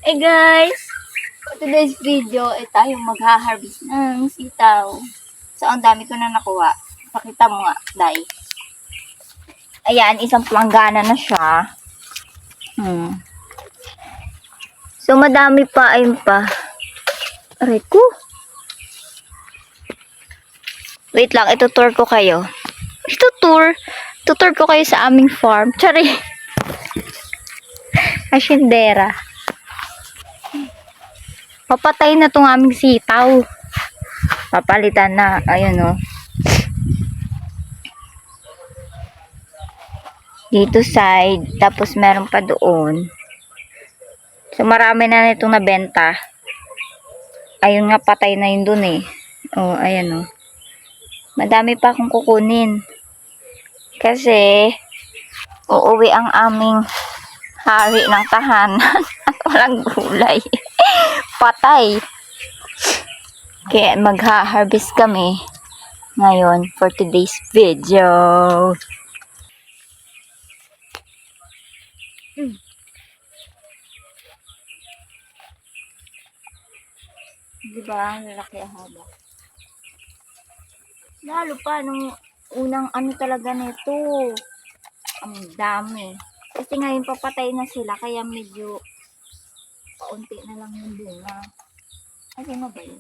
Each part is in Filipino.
Hey guys! For today's video, tayo magha-harvest ng sitaw. So, ang dami ko na nakuha. Pakita mo nga, Day. Ayan, isang planggana na siya. So, madami pa, ayun pa. Aray ko. Wait lang, itutour ko kayo. Tutour ko kayo sa aming farm. Tsari. Asyendera. Papatay na tong aming sitaw. Papalitan na. Ayun o. Dito side. Tapos meron pa doon. So marami na nitong nabenta. Ayun nga, patay na yun dun eh. Oh, ayan o. Madami pa akong kukunin. Kasi uuwi ang aming hari ng tahanan. At walang gulay. Patay. Kaya magha-harvest kami ngayon for today's video. Diba? Ang lalaki haba. Lalo pa nung unang ano talaga nito. Ang dami. Kasi ngayon papatay na sila kaya medyo kaunti na lang yung bunga. Kasi ano ba yun?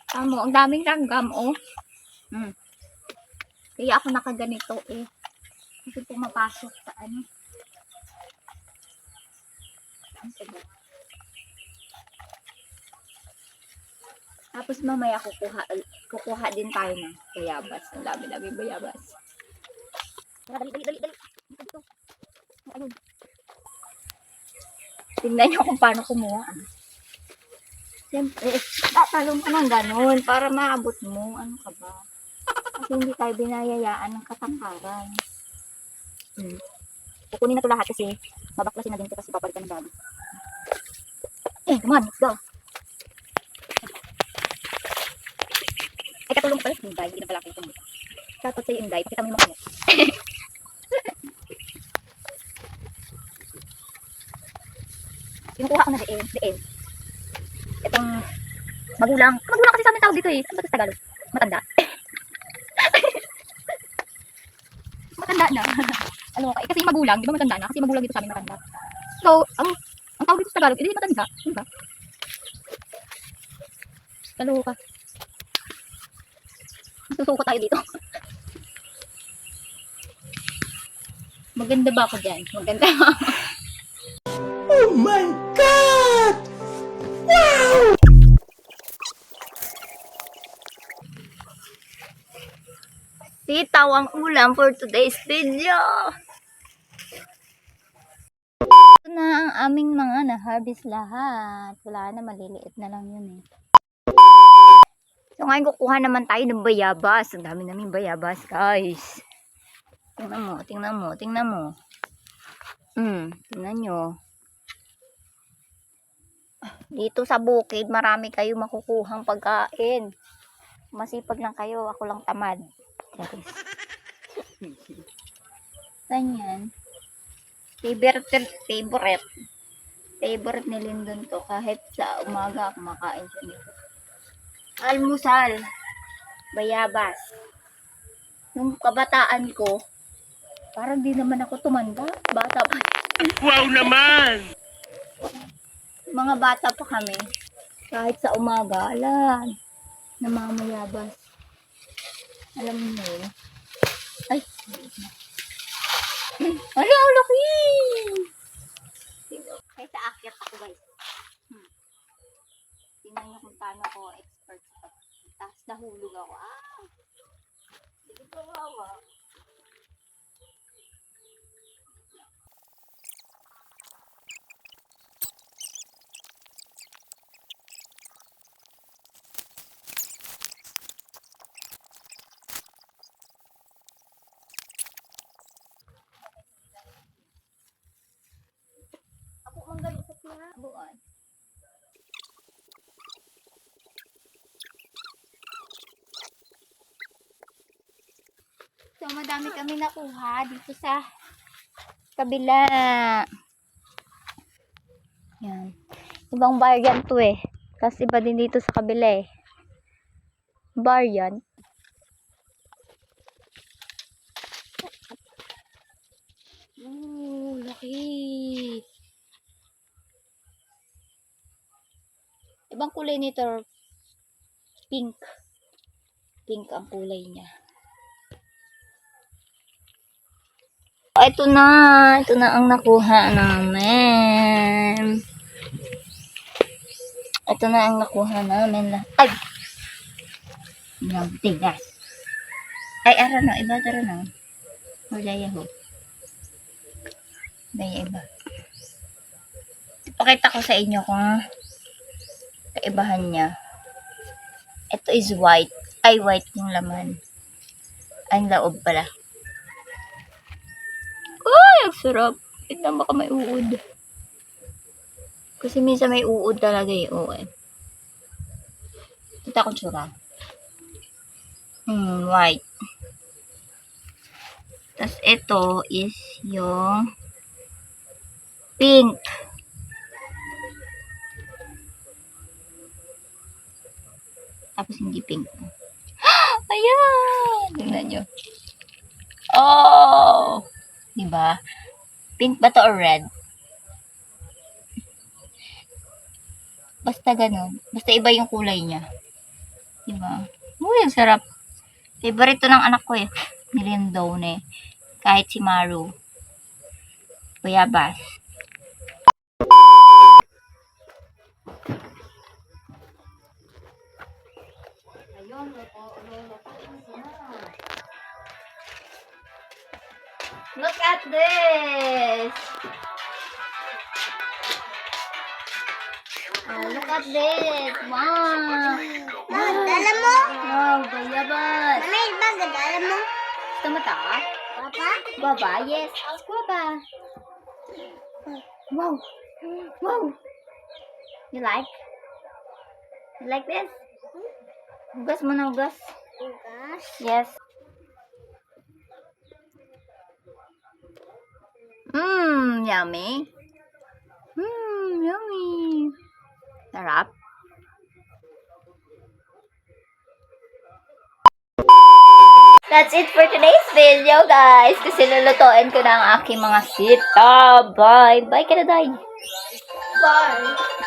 Tamo, ang daming langgam, oh. Kaya ako nakaganito, eh. Kasi pumapasok sa ano. Tapos mamaya kukuha din tayo ng bayabas. Ang dami-dami bayabas. Dali. Dito. Ayun. Tingnan nyo kung paano kumuha. Siyempre, talong ka ng ganun para maabot mo. Ano ka ba? Kasi hindi tayo binayayaan ng katangkaran. Kukunin na ito lahat kasi babaklasin na din ito kasi papalitan ng bago. Come on, let's go. Ay, katulong pala yung Inday. Hindi na pala ako itong shoutout sa'yo, Inday. Pakita mo yung mga mo. Yung kuha ko na diin. Itong magulang kasi sa amin tawag dito eh. Ano ba ito sa Tagalog? Matanda. Matanda na. Ano ka? Kasi yung magulang, di ba matanda na? Kasi magulang dito sa amin matanda. So, ang tawag dito sa Tagalog, hindi matanda. Di ba? Talo ka. Susuko tayo dito. Maganda ba ako dyan? Maganda. Oh my God! Wow! Sitaw ang ulam for today's video. Ito na ang aming mga na-harvest lahat. Wala na, maliliit na lang yun eh. So ngayon kukuha naman tayo ng bayabas. Ang dami naming bayabas, guys. Tingnan mo. Tingnan nyo. Dito sa bukid, marami kayo makukuhang pagkain. Masipag lang kayo, ako lang tamad. Ganyan. Favorite ni Lyndon to. Kahit sa umaga, kumakain siya nito. Almusal. Bayabas. Nung kabataan ko, parang di naman ako tumanda. Bata pa. Wow naman! Mga bata pa kami. Kahit sa umaga, alam. Namamayabas. Alam mo yun. Ay. Ano, ang laki! Kahit sa akyat ako, guys. Tingnan nyo kung paano ako expert sa tapos nahulog ako. Hindi ko kawawa. buwan. So, madami kami nakuha dito sa kabila. Yan. Ibang variant to eh. Tapos iba din dito sa kabila eh. Variant. Ooh, laki. Ibang kulay nito. Pink. Pink ang kulay niya. Ito na. Ito na ang nakuha namin. Ito na ang nakuha namin. Ay! Tigas. Ay, ara na. Iba tara na. Wala yaho. Daya iba. Pakita ko sa inyo kung kaibahan niya. Ito is white. Ay, white yung laman. Ang loob pala. Ay, ang sarap. Tignan baka may uod. Kasi minsan may uod talaga eh. Oo eh. Kita ko tsura. White. Tapos ito is yung pink. Tapos hindi pink. Ayan! Tingnan nyo. Oh! Diba? Pink ba to or red? Basta ganun. Basta iba yung kulay niya. Diba? Uy, ang sarap. Favorite to ng anak ko eh. Nilindone eh. Kahit si Maru. Bayabas. Ayun, look at this! Oh, look at this! Wow! Dala mo? Wow, bayabas! May baga, dala mo? Gusto mo ta? Papa? Baba? Yes. Baba. Wow. Wow. You like? You like this? Hugas mo na hugas. Ugas. Yes. Yummy. Yummy. Sarap. That's it for today's video, guys. Kasi lulutuin ko na ang aking mga sita. Bye. Bye ka na, Day. Bye.